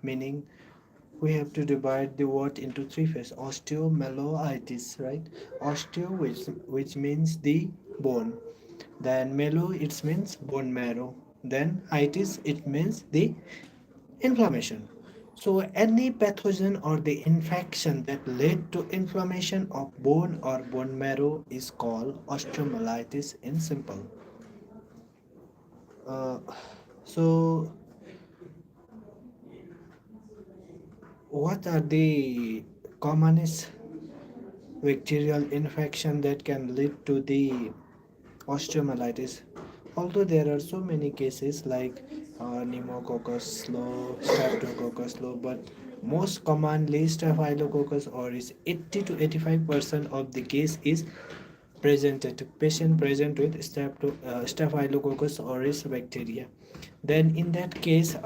meaning we have to divide the word into three phases. Osteomyelitis, right? Osteo, which means the bone. Then mellow, it means bone marrow. Then itis, it means the inflammation. So any pathogen or the infection that led to inflammation of bone or bone marrow is called osteomyelitis in simple. Uh, so what are the commonest bacterial infection that can lead to the osteomyelitis? Although there are so many cases like pneumococcus slow, streptococcus slow, but most commonly staphylococcus aureus, 80 to 85% of the case is presented patient present with staphylococcus aureus bacteria. Then in that case,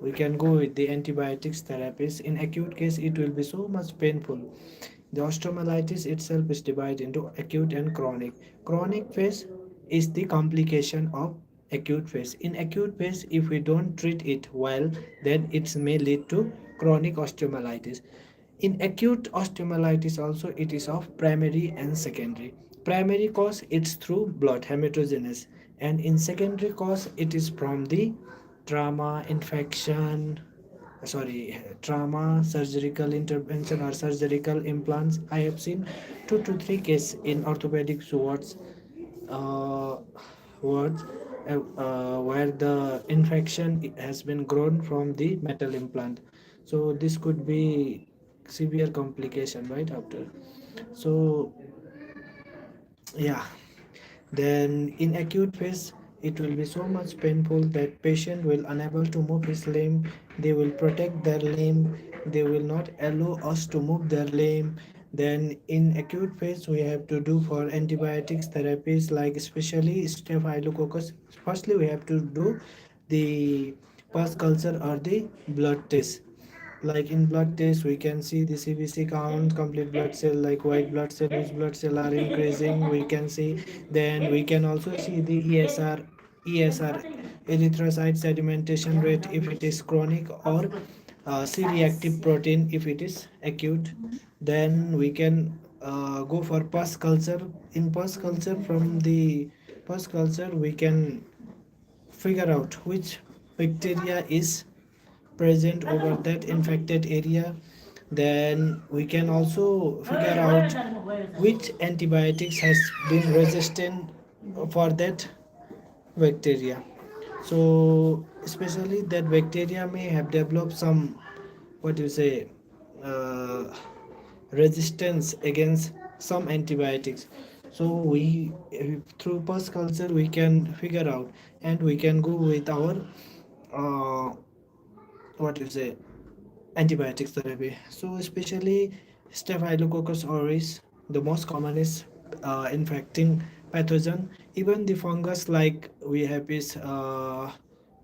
we can go with the antibiotics therapies. In acute case, it will be so much painful. The osteomyelitis itself is divided into acute and chronic. Chronic phase is the complication of acute phase. In acute phase, if we don't treat it well, then it may lead to chronic osteomyelitis. In acute osteomyelitis also, it is of primary and secondary. Primary cause, it's through blood hematogenous, and in secondary cause, it is from the trauma, infection, trauma, surgical intervention or surgical implants. I have seen 2 to 3 cases in orthopedic uh, wards where the infection has been grown from the metal implant. So this could be severe complication right after. So yeah, then in acute phase, it will be so much painful that patient will unable to move his limb. They will protect their limb. They will not allow us to move their limb. Then in acute phase, we have to do for antibiotics therapies like especially staphylococcus. Firstly, we have to do the pus culture or the blood test. Like in blood test we can see the CBC count, complete blood cell, like white blood cell, which blood cell are increasing we can see. Then we can also see the ESR, erythrocyte sedimentation rate if it is chronic, or C-reactive protein if it is acute. Then we can go for pus culture. In pus culture, from the pus culture we can figure out which bacteria is present over that infected area. Then we can also figure out which antibiotics has been resistant for that bacteria. So especially that bacteria may have developed some, what do you say, uh, resistance against some antibiotics. So we through pus culture we can figure out, and we can go with our uh, what do you say, antibiotics therapy. So especially Staphylococcus aureus, the most common is infecting pathogen. Even the fungus like we have is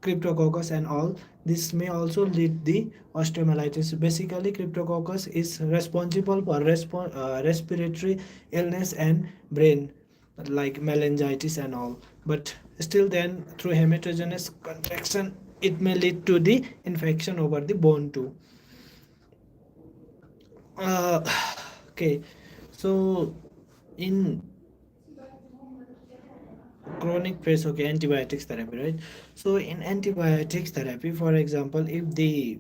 Cryptococcus and all. This may also lead the osteomyelitis. Basically, Cryptococcus is responsible for respiratory illness and brain, like meningitis and all. But still, then through hematogenous contraction, it may lead to the infection over the bone too. uh, okay, so in chronic phase, okay, antibiotics therapy, right? So in antibiotics therapy, for example, if the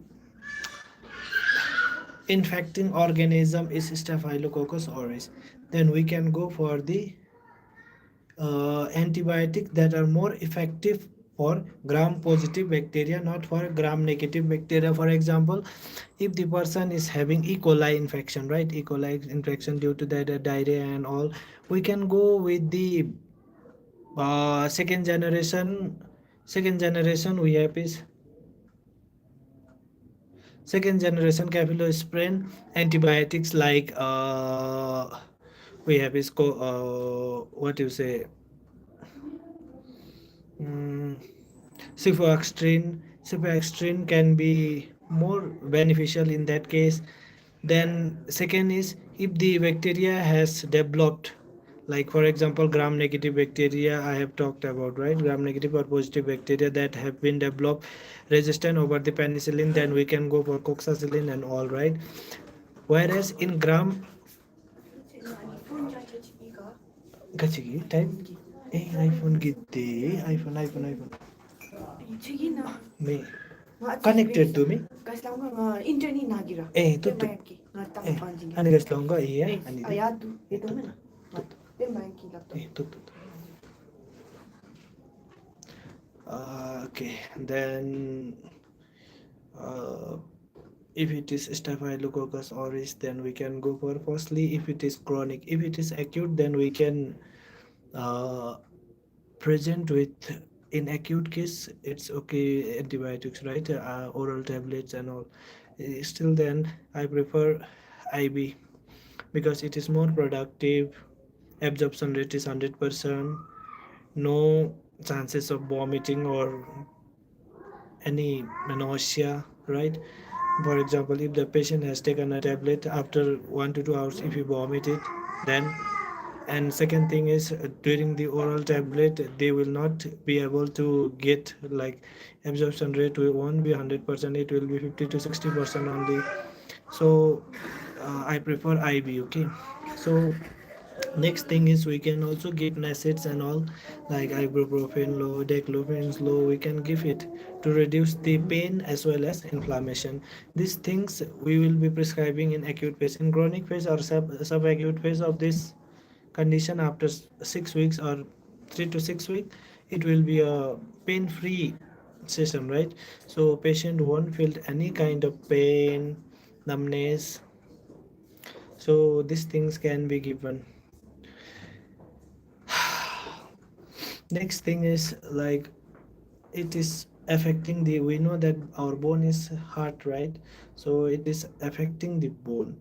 infecting organism is staphylococcus aureus, then we can go for the antibiotics that are more effective for gram positive bacteria, not for gram negative bacteria. For example, if the person is having E. coli infection, right, E. coli infection due to that diarrhea and all, we can go with the second generation. Second generation we have is second generation cephalosporin antibiotics, like we have is what you say, mm, cefoxystrine can be more beneficial in that case. Then second is if the bacteria has developed Like for example, gram negative bacteria I have talked about, right? Gram negative or positive bacteria that have been developed resistant over the penicillin, then we can go for coxacillin and all, right? Whereas in gram gachigi type iPhone gite iPhone me connected to me tuttu ani gas longa ani tuttu okay, then uh, if it is staphylococcus aureus, then we can go for firstly if it is chronic. If it is acute, then we can uh, present with, in acute case it's okay antibiotics, right? Oral tablets and all. Still then I prefer IB because it is more productive, absorption rate is 100%, no chances of vomiting or any nausea, right? For example, if the patient has taken a tablet after 1 to 2 hours, if he vomit it, then, and second thing is during the oral tablet they will not be able to get like absorption rate won't be 100%, it will be 50 to 60% only. So I prefer IB. Okay, so next thing is we can also give NSAIDs and all, like ibuprofen low, diclofenac low, we can give it to reduce the pain as well as inflammation. These things we will be prescribing in acute phase. In chronic phase or subacute phase of this condition, after 6 weeks or 3 to 6 weeks, it will be a pain free session, right? So patient won't feel any kind of pain, numbness. So these things can be given. Next thing is like it is affecting the, we know that our bone is heart, right? So it is affecting the bone,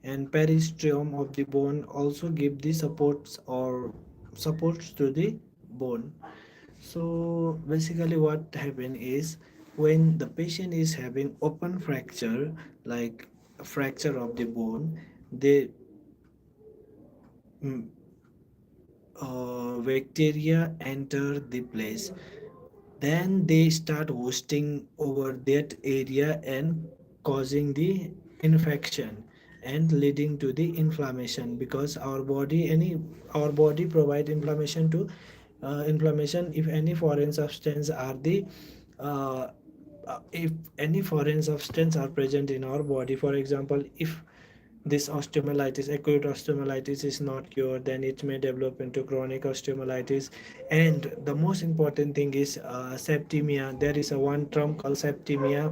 and peristeum of the bone also give the supports or supports to the bone. So basically what happen is when the patient is having open fracture, like a fracture of the bone, they mm, bacteria enter the place, then they start hosting over that area and causing the infection and leading to the inflammation, because our body provide inflammation to inflammation if any foreign substance are the uh, if any foreign substance are present in our body. For example, if this osteomyelitis, acute osteomyelitis is not cured, then it may develop into chronic osteomyelitis. And the most important thing is septimia. There is a one term called septimia,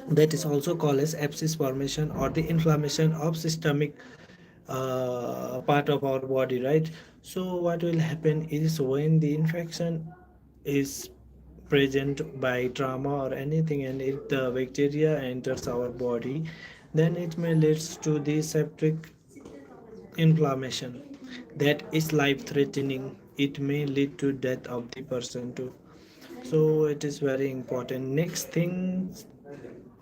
that is also called as abscess formation or the inflammation of systemic part of our body, right? So what will happen is when the infection is present by trauma or anything, and if the bacteria enters our body, then it may leads to the septic inflammation that is life threatening. It may lead to death of the person too. So it is very important. Next thing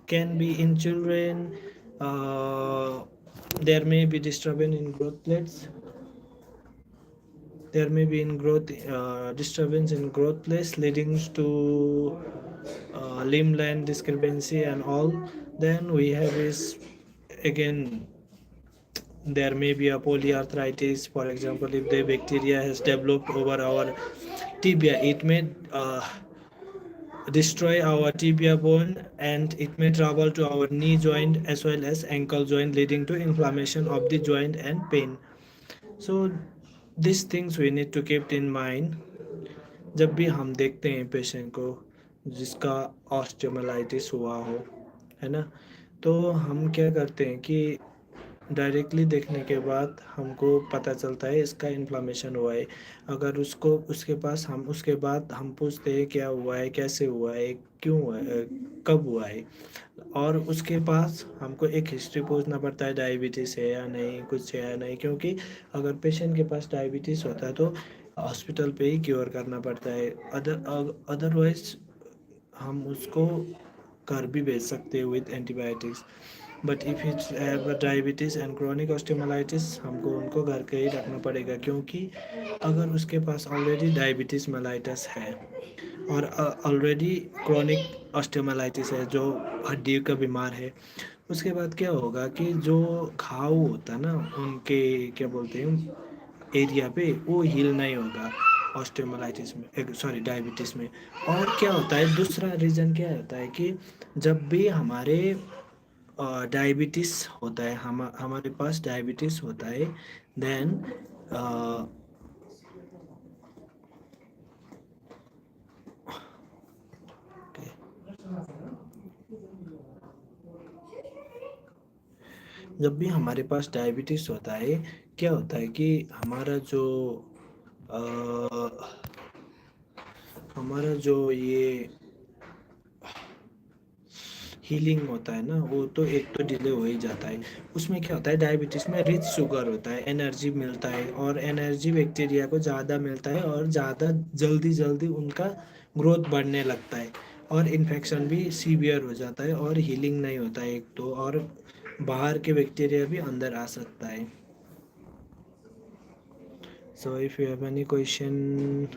can be in children, uh, there may be disturbance in growth plates, there may be in growth disturbance in growth plates leading to limb line discrepancy and all. Then we have is again, there may be a polyarthritis. For example, if the bacteria has developed over our tibia, it may destroy our tibia bone, and it may travel to our knee joint as well as ankle joint, leading to inflammation of the joint and pain. So these things we need to keep in mind जब भी हम देखते हैं patient को जिसका osteomyelitis हुआ हो, है ना? तो हम क्या करते हैं कि डायरेक्टली देखने के बाद हमको पता चलता है इसका इन्फ्लामेशन हुआ है। अगर उसको उसके पास हम उसके बाद हम पूछते हैं क्या हुआ है, कैसे हुआ है, क्यों हुआ है, कब हुआ है, और उसके पास हमको एक हिस्ट्री पूछना पड़ता है डायबिटीज़ है या नहीं, कुछ है या नहीं, क्योंकि अगर पेशेंट के पास डायबिटीज़ होता है तो हॉस्पिटल पे ही क्योर करना पड़ता है। अदरवाइज हम उसको घर भी भेज सकते हैं with antibiotics. But if it's have diabetes and chronic osteomyelitis, हमको उनको घर के ही रखना पड़ेगा, क्योंकि अगर उसके पास ऑलरेडी डायबिटीज़ मेलाइटस है और ऑलरेडी क्रोनिक ऑस्टियोमाइलिटिस है जो हड्डी का बीमार है, उसके बाद क्या होगा कि जो घाव होता है ना उनके, क्या बोलते हैं, एरिया पे, वो हील नहीं होगा ऑस्टियोमाइलिटिस में, सॉरी डायबिटीज़ में। और क्या होता है, दूसरा रीज़न क्या होता है कि जब भी हमारे डायबिटीज़ होता है, हमारे पास डायबिटीज़ होता है, देन जब भी हमारे पास डायबिटीज़ होता है, क्या होता है कि अ, हमारा जो ये हीलिंग होता है ना, वो तो एक तो डिले हो ही जाता है। उसमें क्या होता है, डायबिटीज़ में रिच शुगर होता है, एनर्जी मिलता है, और एनर्जी बैक्टीरिया को ज़्यादा मिलता है, और ज़्यादा जल्दी जल्दी उनका ग्रोथ बढ़ने लगता है, और इन्फेक्शन भी सीवियर हो जाता है, और हीलिंग नहीं होता है एक तो, और बाहर के बैक्टीरिया भी अंदर आ सकता है। So if you have any question.